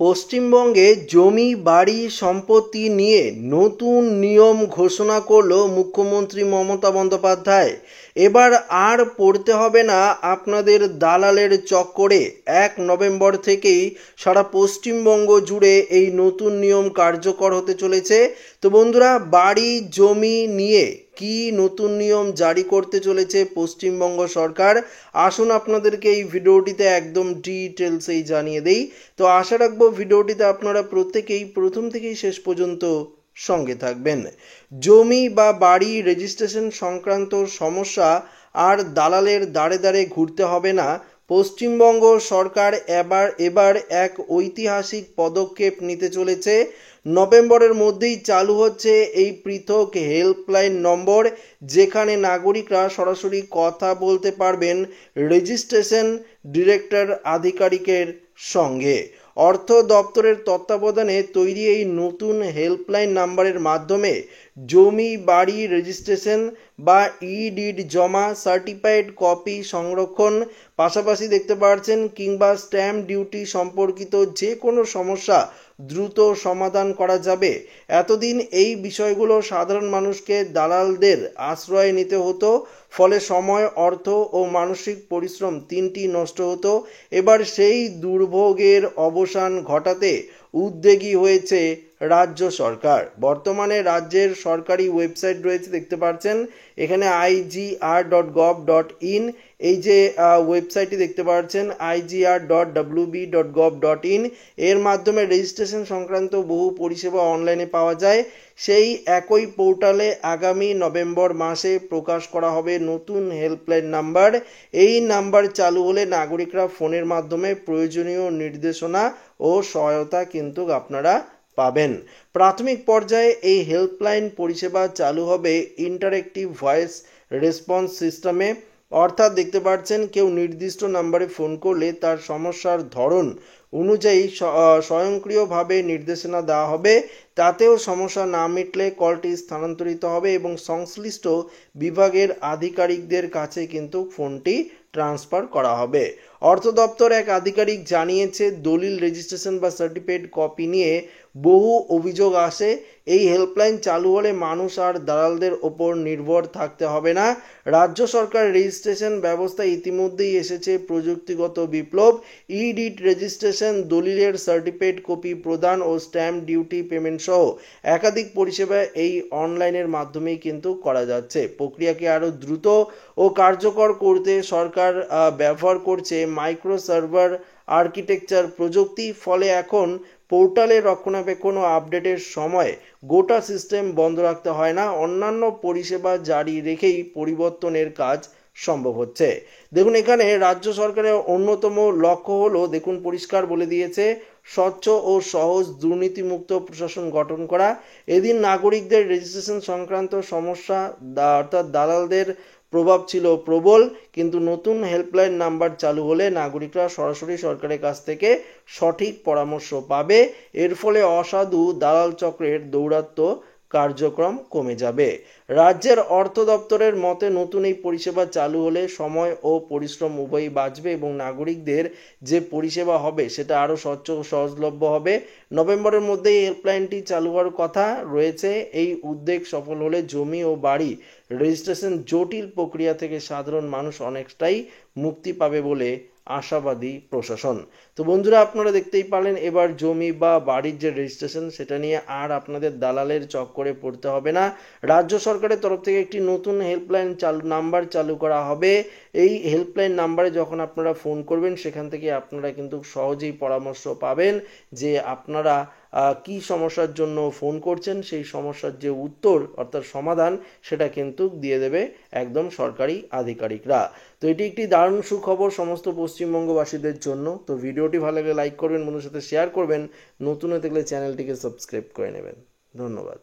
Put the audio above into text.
পশ্চিমবঙ্গে জমি বাড়ি সম্পত্তি নিয়ে নতুন নিয়ম ঘোষণা করল মুখ্যমন্ত্রী মমতা বন্দ্যোপাধ্যায়। এবার আর পড়তে হবে না আপনাদের দালালের চক্করে। 1 নভেম্বর থেকেই সারা পশ্চিমবঙ্গ জুড়ে এই নতুন নিয়ম কার্যকর হতে চলেছে। তো বন্ধুরা, বাড়ি জমি নিয়ে কি নতুন নিয়ম জারি করতে চলেছে পশ্চিমবঙ্গ সরকার, আসুন আপনাদেরকে এই ভিডিওটিতে একদম ডিটেলসেই জানিয়ে দেই। তো আশা রাখবো ভিডিওটিতে আপনারা প্রত্যেকেই প্রথম থেকেই শেষ পর্যন্ত সঙ্গে থাকবেন। জমি বা বাড়ি রেজিস্ট্রেশন সংক্রান্ত সমস্যা আর দালালের দাঁড়ে দাঁড়ে ঘুরতে হবে না। পশ্চিমবঙ্গ সরকার এবার এক ঐতিহাসিক পদক্ষেপ নিতে চলেছে। নভেম্বরের মধ্যেই চালু হচ্ছে এই পৃথক হেল্পলাইন নম্বর, যেখানে নাগরিকরা সরাসরি কথা বলতে পারবেন রেজিস্ট্রেশন ডিরেক্টর আধিকারিকের সঙ্গে। অর্থ দপ্তরের তত্ত্বাবধানে তৈরি এই নতুন হেল্পলাইন নাম্বারের মাধ্যমে জমি বাড়ি রেজিস্ট্রেশন বা ডিড জমা, সার্টিফাইড কপি সংরক্ষণ, পাশাপাশি দেখতে পাচ্ছেন কিংবা স্ট্যাম্প ডিউটি সম্পর্কিত যে কোনো সমস্যা দ্রুত সমাধান করা যাবে। এতদিন এই বিষয়গুলো সাধারণ মানুষকে দালালদের আশ্রয় নিতে হতো, ফলে সময়, অর্থ ও মানসিক পরিশ্রম তিনটি নষ্ট হতো। এবার সেই দুর্ভোগের অবসান ঘটাতে উদ্যোগী হয়েছে রাজ্য সরকার। বর্তমানে রাজ্যের সরকারি ওয়েবসাইট রয়েছে, দেখতে পাচ্ছেন এখানে igr.gov.in, এই যে ওয়েবসাইটটি দেখতে পাচ্ছেন igr.wb.gov.in, এর মাধ্যমে রেজিস্ট্রেশন সংক্রান্ত বহু পরিষেবা অনলাইনে পাওয়া যায়। সেই একই পোর্টালে আগামী নভেম্বর মাসে প্রকাশ করা হবে নতুন হেল্পলাইন নাম্বার। এই নাম্বার চালু হলে নাগরিকরা ফোনের মাধ্যমে প্রয়োজনীয় নির্দেশনা ও সহায়তা কিন্তু আপনারা পাবেন। প্রাথমিক পর্যায়ে এই হেল্পলাইন পরিষেবা চালু হবে ইন্টারেক্টিভ ভয়েস রেসপন্স সিস্টেমে, অর্থাৎ দেখতে পাচ্ছেন কেউ নির্দিষ্ট নাম্বারে ফোন করলে তার সমস্যার ধরন অনুযায়ী স্বয়ংক্রিয়ভাবে নির্দেশনা দেওয়া হবে। তাতেও সমস্যা না মিটলে কলটি স্থানান্তরিত হবে এবং সংশ্লিষ্ট বিভাগের আধিকারিকদের কাছে কিন্তু ফোনটি ট্রান্সফার করা হবে। অর্থ দপ্তর এক আধিকারিক জানিয়েছে, দলিল, রেজিস্ট্রেশন বা সার্টিফাইড কপি নিয়ে বহু অভিযোগ আসে। এই হেল্পলাইন চালু হলে মানুষ আর দালালদের ওপর নির্ভর থাকতে হবে না। রাজ্য সরকার রেজিস্ট্রেশন ব্যবস্থা ইতিমধ্যেই এসেছে প্রযুক্তিগত বিপ্লব। ডিড রেজিস্ট্রেশন, দলিলের সার্টিফাইড কপি প্রদান ও স্ট্যাম্প ডিউটি পেমেন্ট সহ একাধিক পরিষেবা এই অনলাইনের মাধ্যমেই কিন্তু করা যাচ্ছে। প্রক্রিয়াকে আরও দ্রুত ও কার্যকর করতে সরকার ব্যবহার করছে মাইক্রো সার্ভার আর্কিটেকচার প্রযুক্তি। ফলে এখন পোর্টালে রক্ষণাবেক্ষণ ও আপডেটের সময় গোটা সিস্টেম বন্ধ রাখতে হয় না। অন্যান্য পরিষেবা জারি রেখেই পরিবর্তনের কাজ সম্ভব হচ্ছে। দেখুন, এখানে রাজ্য সরকারের অন্যতম লক্ষ্য হলো, দেখুন পরিষ্কার বলে দিয়েছে, স্বচ্ছ ও সহজ দুর্নীতিমুক্ত প্রশাসন গঠন করা। এদিন নাগরিকদের রেজিস্ট্রেশন সংক্রান্ত সমস্যা অর্থাৎ দালালদের প্রভাব ছিল প্রবল, কিন্তু নতুন হেল্পলাইন নাম্বার চালু হলে নাগরিকরা সরাসরি সরকারের কাছ থেকে সঠিক পরামর্শ পাবে। এর ফলে অসাধু দালাল চক্রের দৌরাত্ম্য কার্যক্রম কমে যাবে। রাজ্যের অর্থ দপ্তরের মতে নতুন এই পরিষেবা চালু হলে সময় ও পরিশ্রম উভয়ই বাঁচবে এবং নাগরিকদের যে পরিষেবা হবে সেটা আরও স্বচ্ছ ও সহজলভ্য হবে। নভেম্বরের মধ্যে এই হেল্পলাইনটি চালু হওয়ার কথা রয়েছে। এই উদ্যোগ সফল হলে জমি ও বাড়ি রেজিস্ট্রেশন জটিল প্রক্রিয়া থেকে সাধারণ মানুষ অনেকটাই মুক্তি পাবে বলে আশাবাদী প্রশাসন। তো বন্ধুরা, আপনারা দেখতেই পারলেন, এবার জমি বা বাড়ির যে রেজিস্ট্রেশন সেটা নিয়ে আর আপনাদের দালালের চক্করে পড়তে হবে না। রাজ্য সরকারের তরফ থেকে একটি নতুন হেল্পলাইন নাম্বার চালু করা হবে। এই হেল্পলাইন নাম্বারে যখন আপনারা ফোন করবেন সেখান থেকে আপনারা কিন্তু সহজেই পরামর্শ পাবেন যে আপনারা কি সমস্যার জন্য ফোন করছেন, সেই সমস্যার যে উত্তর অর্থাৎ সমাধান সেটা কিন্তু দিয়ে দেবে একদম সরকারি আধিকারিকরা। তো এটি একটি দারুণ সুখবর সমস্ত পশ্চিমবঙ্গবাসীদের জন্য। তো ভিডিওটি ভালো লাগলে লাইক করবেন, বন্ধুদের সাথে শেয়ার করবেন, নতুন হয়ে থাকলে চ্যানেলটিকে সাবস্ক্রাইব করে নেবেন। ধন্যবাদ।